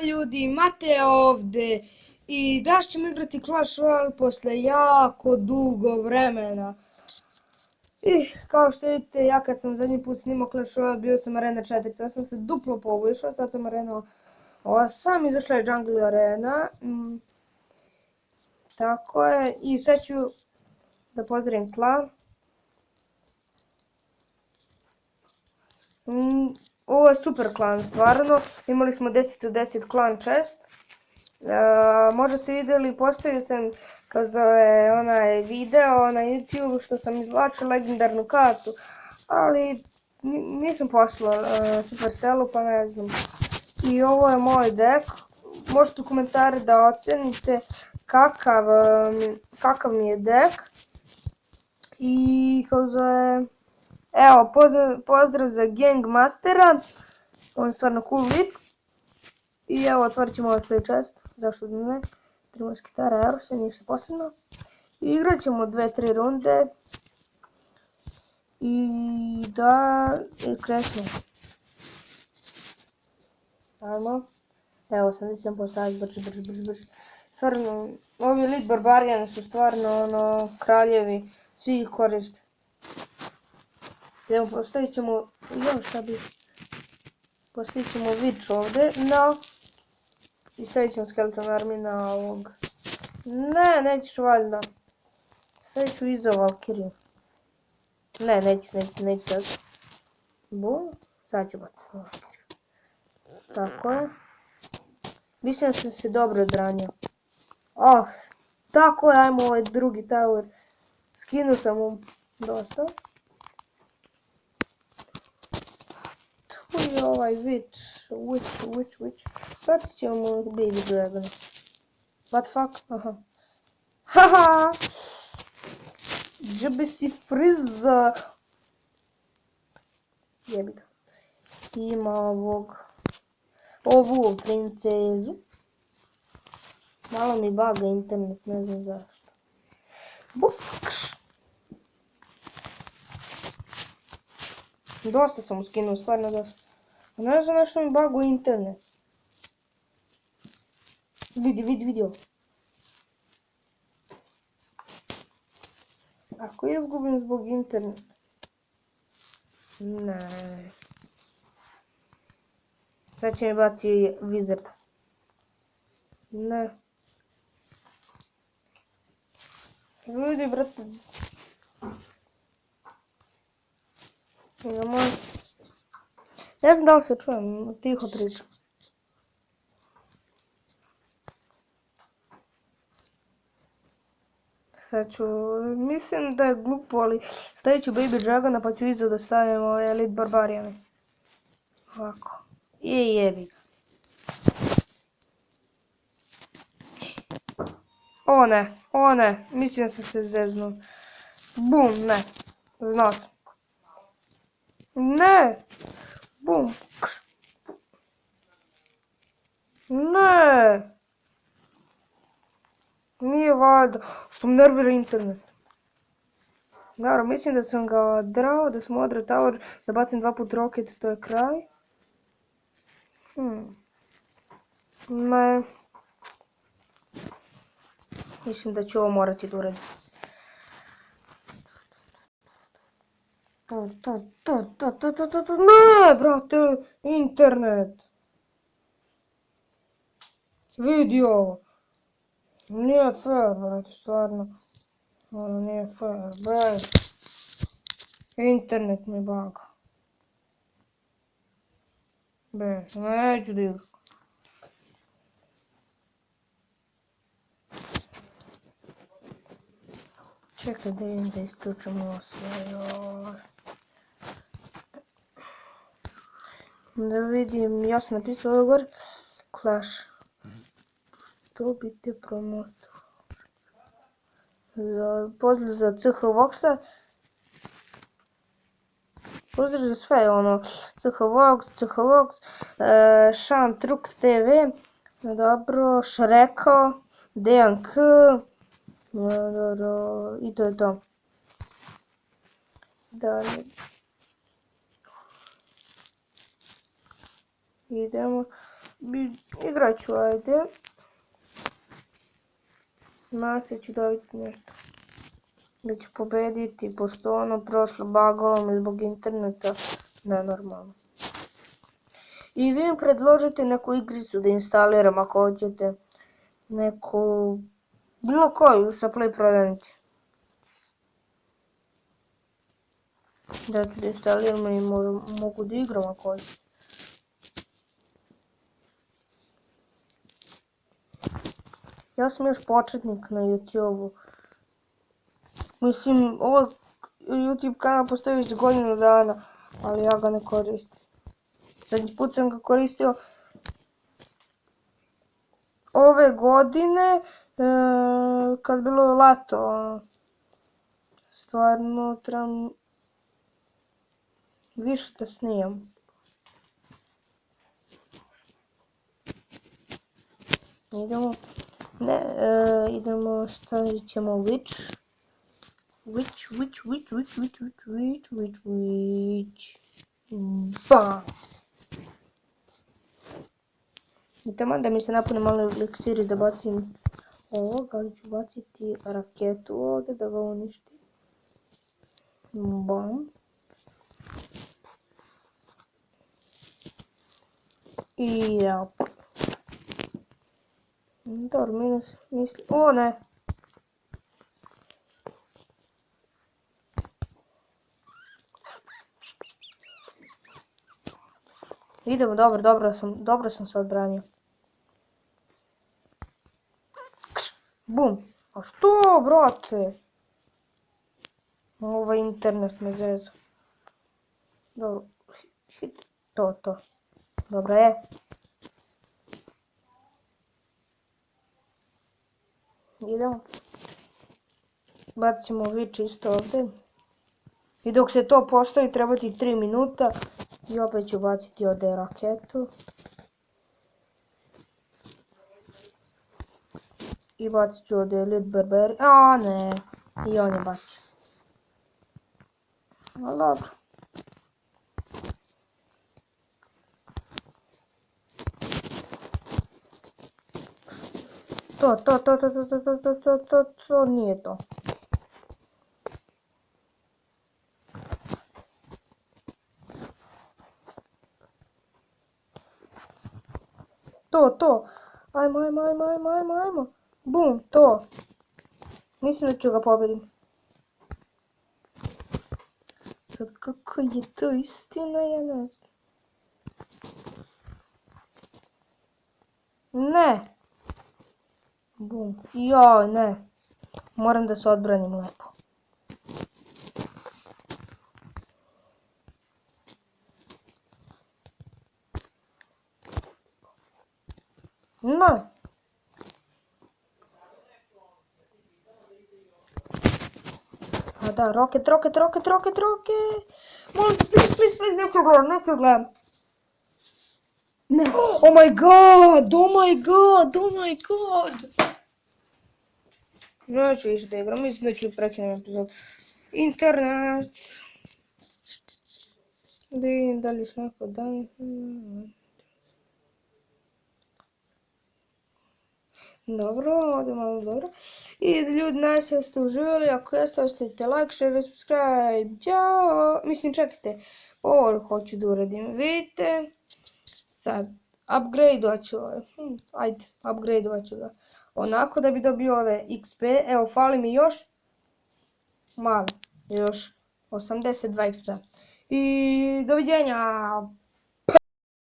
Ljudi, Mateo ovdje i danas ćemo igrati Clash Royale posle jako dugo vremena. I kao što vidite, ja kad sam zadnji put snimao Clash Royale bio sam arena 4, sad sam se duplo poboljšao, sad sam arena 8, izašla je Jungle Arena. Tako je, i sad ću da pozdravim klan. Ovo je super klan, stvarno, imali smo 10 od 10 klan chest. Možda ste vidjeli, postavio sam kroz onaj video na YouTube što sam izvlačio legendarnu kartu, ali nisam poslao Supercellu, pa ne znam. I ovo je moj deck, možete u komentare da ocenite kakav mi je deck. I kao zove, evo, pozdrav za Gangmastera, on je stvarno cool lik. I evo, otvorit ćemo ovaj play chest, zašto da ne, 13 kitara, Erose, ništa posebno. I igrat ćemo 2-3 runde. I da, krećemo. Ajmo. Evo, sam mislim postaviti brže. Stvarno, ovi Elite Barbarijani su stvarno kraljevi, svi ih koriste. Evo, postavit ćemo, postavit ćemo Witch ovdje, no. I stavit ćemo Skeleton Army na ovog. Ne, nećeš valjda. Stavit ću iza Valkyriju. Ne, neću sad. Bum, sad ću baciti Valkyriju. Tako je. Mislim da sam se dobro odranio. Oh, tako je, ajmo ovaj drugi tower. Skinuo sam mu dosta. Tu je ovaj Witch. Bacit ćemo Baby Dragon. What fuck? Aha. Haha! Džabe si friza! Jebi ga. Ima ovu princezu. Malo mi baga internet, ne znam zašto. Buf! Dosta sam skinuo, stvarno dosta. Ne znam nešto mi bago internet. Vidi ovo. Ako izgubim zbog interneta. Ne. Sad će mi baci Wizard. Ne. Ljudi, brate. Ne znam da li se čujem, tiho pričam. Sad ću, mislim da je glupo, ali stavit ću Baby Dragona pa ću iza da stavim ove Elite Barbarijane. Ovako. I jebi ga. O ne, mislim da sam se zeznuo. Bum, ne. Znao sam. Ne! Bum. Ne! Nije valjda. Što mi nervira internet. Dobro, mislim da sam ga odrao, da smo odrao tower, da bacim 2 put roket, to je kraj. Ne. Mislim da ću ovo morati da uradim. Ne, brate, internet. Vidi ovo. Nije fair, brate, stvarno. Ono nije fair, brate. Internet mi baga. Neću da igram. Čekaj da idem da isključim ovo sve. Da vidim, ja sam napisao ovo gore. Clash. To biti promotor. Pozdrav za CH Voxa. Pozdrav za sve, ono, CH Vox, Sean Trux TV, dobro, Šreko, Dejan K, dobro, i to je to. Dalje. Idemo. Igrat ću, ajde. Nase ću dobiti nešto. Da ću pobediti, pošto ono prošlo bagalo mi zbog interneta. Nenormalno. I vi mi predložite neku igricu da instaliram ako hoćete. Neku... bilo koju sa Play prodavnici. Da ću da instaliram i mogu da igram ako hoćete. Ja sam još početnik na YouTube-u. Mislim, ovaj YouTube kanal postoji već godinu dana, ali ja ga ne koristim. Zadnji put sam ga koristio ove godine, kad bilo lato. Stvarno trebam više da snimam. Idemo, idemo, stavit ćemo Witch. Bam! I taman da mi se napune malo eliksiri da bacim ovog, ali ću baciti raketu ovdje da ga uništi. Bam! I ja. Dobro, minus, misli, o ne! Idemo, dobro sam se odbranio. Bum! A što, brate? Ovaj internet me zeza. Dobro, hit, to. Dobro je. Idemo. Bacimo Witch isto ovdje. I dok se to postavi treba ti 3 minuta. I opet ću baciti ovdje raketu. I bacit ću ovdje Elite Barbarian. A ne. I on je bacio. Ali dobro. To nije to. To. Ajmo. Bum, to. Mislim da ću ga pobedim. Sad kako je to istina, ja ne znam. Ne. Bum. Joj, ne. Moram da se odbranim lepo. Ne. A da, roket. Molim, please, neću gledam. Ne. Oh my god. Neću više da igram, mislim da ću prekinuti epizod. Internet. Da vidim da li još neko dan. Dobro, ovdje malo dobro. I ljudi, nadam se da ste uživali, ako jeste, ostavite like, share, subscribe, ćao. Mislim, čekajte, ovo hoću da uradim, vidite. Sad, upgradeovat ću ove, upgradeovat ću ga. Onako da bi dobio ove XP, evo, fali mi još, malo, još 82 XP. I doviđenja!